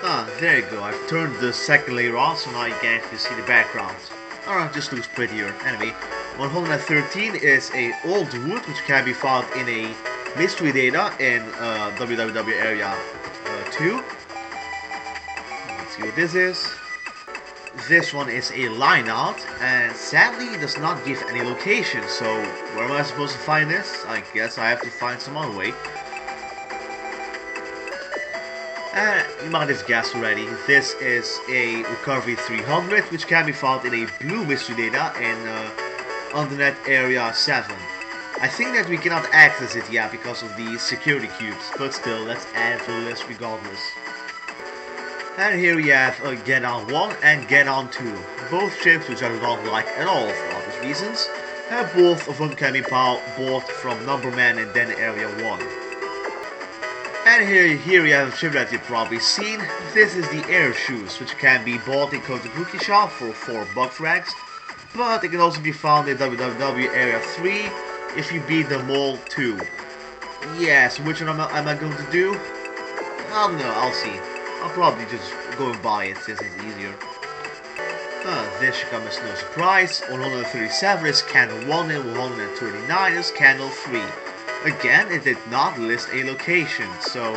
Ah, there you go. I've turned the second layer on, so now you can actually see the background. Alright, just looks prettier. Anyway, 113 is a old wood which can be found in a mystery data in www area 2. Let's see what this is. This one is a line out, and sadly it does not give any location, so where am I supposed to find this? I guess I have to find some other way. You might have guessed already, this is a Recovery 300, which can be found in a blue mystery data in Undernet Area 7. I think that we cannot access it yet because of the security cubes, but still, let's add it to the list regardless. And here we have Get On 1 and Get On 2, both ships which I don't like at all for obvious reasons, and both of them can be bought from Numberman in Den Area 1. And here we have a ship that you've probably seen. This is the Air Shoes, which can be bought in Kotobuki Shop for 4 buck frags, but it can also be found in www Area 3 if you beat the Mall 2. Yes, which one am I going to do? I don't know, I'll see. I'll probably just go and buy it since it's easier. This should come as no surprise. 137 is Candle 1 and 139 is Candle 3. Again, it did not list a location, so,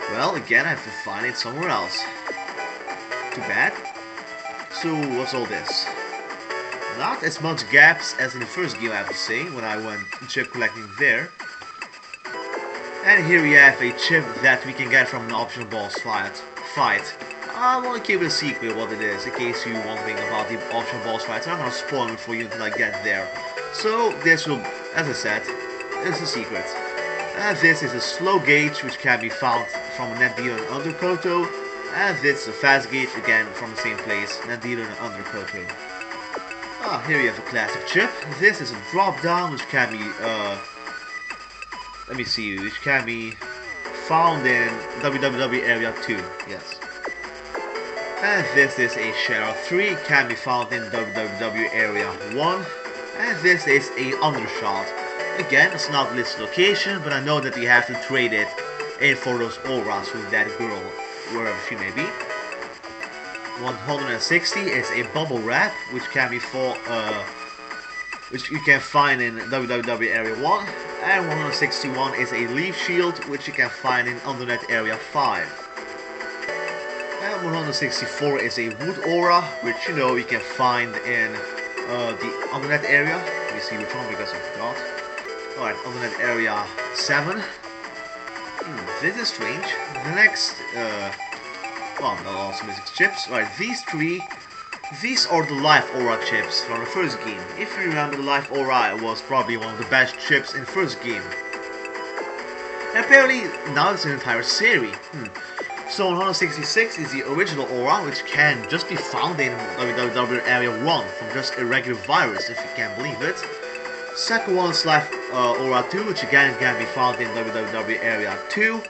well, again I have to find it somewhere else. Too bad. So, what's all this? Not as much gaps as in the first game, I have to say, when I went chip collecting there. And here we have a chip that we can get from an optional boss fight. I want to keep it a secret what it is, in case you're wondering about the optional boss fights. I'm not going to spoil it for you until I get there. So, this will, as I said, is a secret. This is a slow gauge which can be found from a net dealer in Underkoto, and this is a fast gauge again from the same place, net dealer in Underkoto. Here you have a classic chip. This is a drop down which can be let me see, which can be found in www Area 2, yes. And this is a Share 3, can be found in www Area 1, and this is a Undershot. Again, it's not listed location, but I know that you have to trade it in for those auras with that girl, wherever she may be. 160 is a bubble wrap, which can be which you can find in www Area 1, and 161 is a leaf shield, which you can find in Undernet Area 5. And 164 is a wood aura, which you know you can find in the Undernet area. Let me see which one because I forgot. Alright, Undernet Area 7. This is strange. The next, well, not also missing chips. Alright, these are the Life Aura chips from the first game. If you remember, the Life Aura was probably one of the best chips in the first game. And apparently, now it's an entire series. So 166 is the original aura, which can just be found in www Area 1 from just a regular virus, if you can believe it. Second one is Life Aura 2, which again can be found in www Area 2.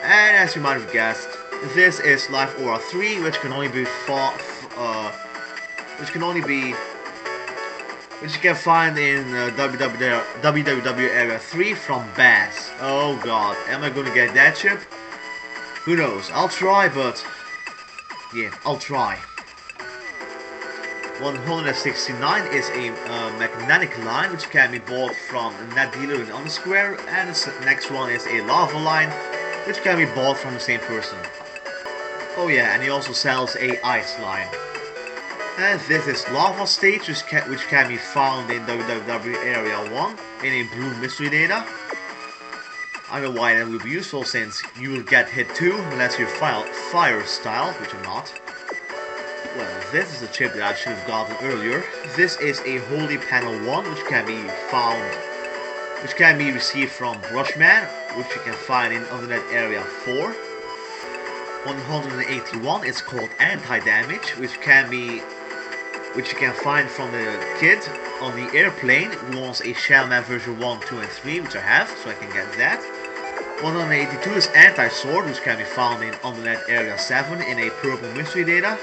And as you might have guessed, this is Life Aura 3, which can only be which you can find in www Area 3 from Bass. Oh god, am I gonna get that chip? Who knows? I'll try, but yeah, I'll try. 169 is a magnetic line which can be bought from a net dealer in Undersquare, and the next one is a lava line which can be bought from the same person. Oh yeah, and he also sells a ice line. And this is Lava Stage, which can be found in www Area 1 in a blue mystery data. I don't know why that would be useful, since you will get hit too unless you're fire style, which I'm not. Well, this is a chip that I should have gotten earlier. This is a Holy Panel 1, which can be received from Brushman, which you can find in Undernet Area 4. 181 is called Anti-Damage, which you can find from the kid on the airplane who wants a Shellman version 1, 2 and 3, which I have, so I can get that. 182 is Anti-Sword, which can be found in Undernet Area 7 in a purple mystery data,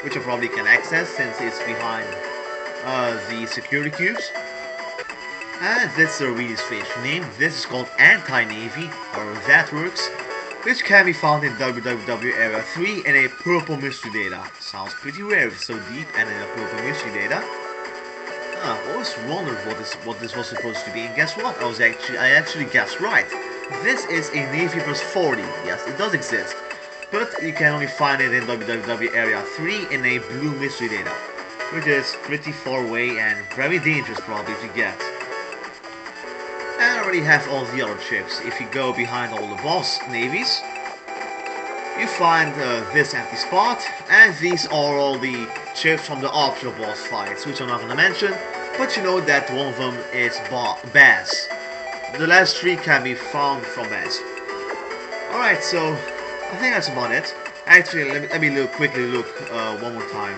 which I probably can access since it's behind the security cubes. And this is a really strange name. This is called Anti-Navy, however that works. which can be found in www Area 3 in a purple mystery data. Sounds pretty rare if it's so deep and in a purple mystery data. I always wondered what this was supposed to be, and guess what? I actually guessed right. This is a Navy plus 40. Yes, it does exist, but you can only find it in www Area 3 in a blue mystery data, which is pretty far away and very dangerous probably to get. And I already have all the other chips. If you go behind all the boss navies, you find this empty spot, and these are all the chips from the optional boss fights, which I'm not gonna mention, but you know that one of them is Baz. The last three can be found from Baz. Alright, so I think that's about it. Actually, let me quickly look one more time.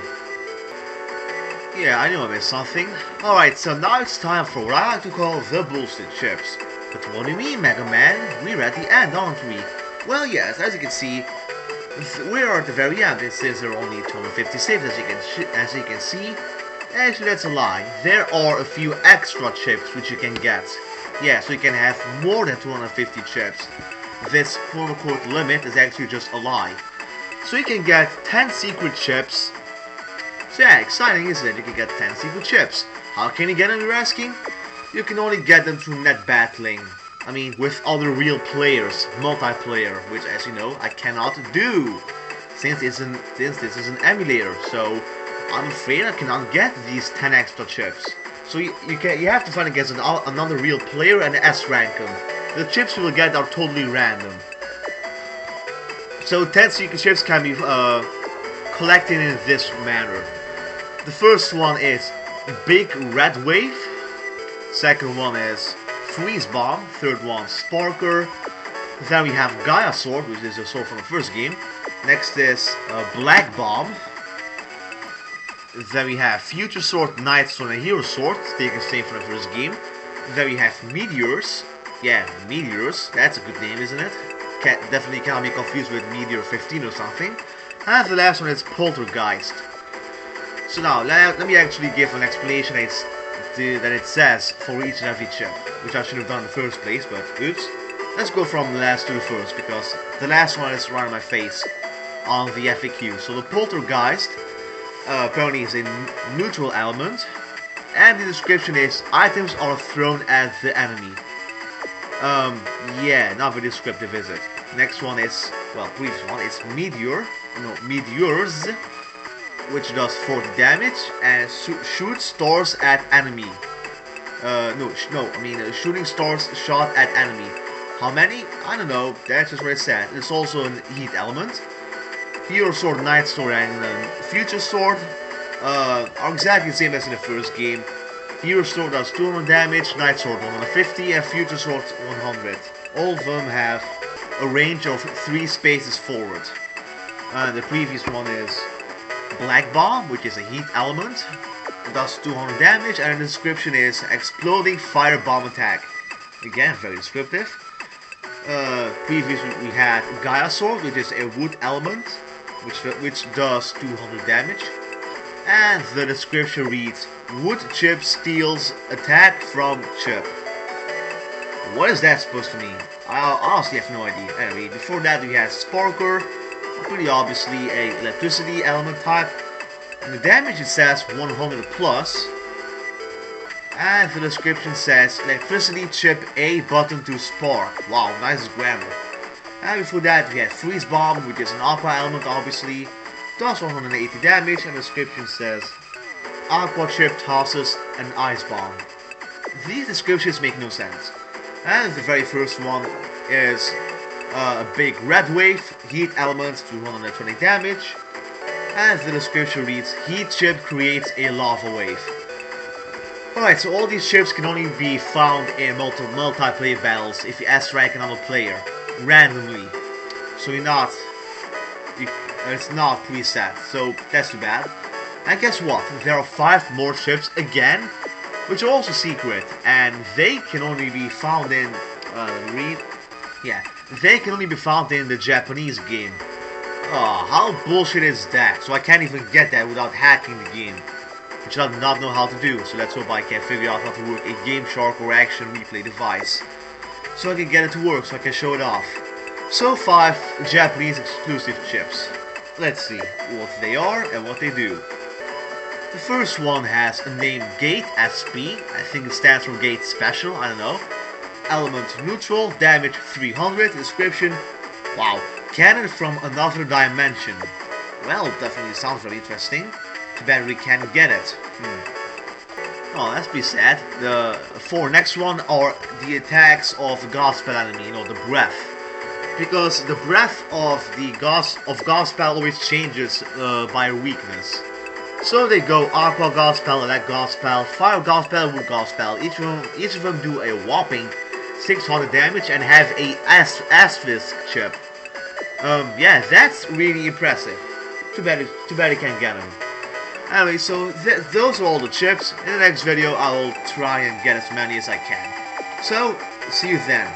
Yeah, I knew I missed something. Alright, so now it's time for what I like to call the bullshit chips. But what do you mean, Mega Man? We're at the end, aren't we? Well, yes, as you can see, we are at the very end. It says there are only 250 saves, as you can see. Actually, that's a lie. There are a few extra chips which you can get. Yeah, so you can have more than 250 chips. This quote-unquote limit is actually just a lie. So you can get 10 secret chips. So yeah, exciting, isn't it? You can get 10 secret chips. How can you get them, you're asking? You can only get them through net battling. I mean, with other real players, multiplayer, which, as you know, I cannot do, since this is an emulator. So I'm afraid I cannot get these 10 extra chips. So you have to fight against another real player and S rank them. The chips you will get are totally random. So 10 secret chips can be collected in this manner. The first one is Big Red Wave. Second one is Freeze Bomb. Third one, Sparker. Then we have Gaia Sword, which is a sword from the first game. Next is Black Bomb. Then we have Future Sword, Night Sword, and Hero Sword, taken same from the first game. Then we have Meteors. Yeah, Meteors. That's a good name, isn't it? Definitely cannot be confused with Meteor 15 or something. And the last one is Poltergeist. So now, let me actually give an explanation that it says for each and every chip, which I should have done in the first place, but oops. Let's go from the last two first, because the last one is right on my face on the FAQ. So the Poltergeist apparently is a neutral element, and the description is items are thrown at the enemy. Yeah, not very descriptive, is it? Next one is, well, previous one is Meteors, which does 40 damage and shoots stars at enemy. Shooting stars shot at enemy. How many? I don't know, that's just what it said. It's also an heat element. Hero Sword, Night Sword, and Future Sword are exactly the same as in the first game. Hero Sword does 200 damage, Night Sword 150, and Future Sword 100. All of them have a range of 3 spaces forward. The previous one is Black Bomb, which is a heat element. It does 200 damage, and the description is exploding fire bomb attack. Again, very descriptive. Previously we had Gaia Sword, which is a wood element, which does 200 damage. And the description reads, wood chip steals attack from chip. What is that supposed to mean? I honestly have no idea. Anyway, before that we had Sparker, pretty obviously a electricity element type. And the damage it says 100 plus. And the description says electricity chip A button to spark. Wow, nice grammar. And before that we had Freeze Bomb, which is an aqua element obviously. Does 180 damage, and the description says aqua chip tosses an ice bomb. These descriptions make no sense. And the very first one is a Big Red Wave, heat element, 220 damage. And the description reads, heat chip creates a lava wave. Alright, so all these chips can only be found in multiplayer battles if you S-rank another player, randomly. So it's not preset, so that's too bad. And guess what? There are 5 more chips again, which are also secret, and they can only be found in they can only be found in the Japanese game. Oh, how bullshit is that? So I can't even get that without hacking the game, which I do not know how to do. So let's hope I can figure out how to work a Game Shark or Action Replay device, so I can get it to work, so I can show it off. So 5 Japanese exclusive chips. Let's see what they are and what they do. The first one has a name Gate SP, I think it stands for Gate Special, I don't know. Element neutral, damage 300, description, wow, cannon from another dimension. Well, definitely sounds very interesting. Too bad we can't get it. Oh, that's pretty sad. The 4 next one are the attacks of the Gospel enemy, the breath. Because the breath of the Gospel always changes by weakness. So they go Aqua Gospel, Elect Gospel, Fire Gospel, Wood Gospel. Each of them do a whopping 600 damage and have a Asterisk chip. Yeah, that's really impressive. Too bad you can't get them. Anyway, so those are all the chips. In the next video, I will try and get as many as I can. So, see you then.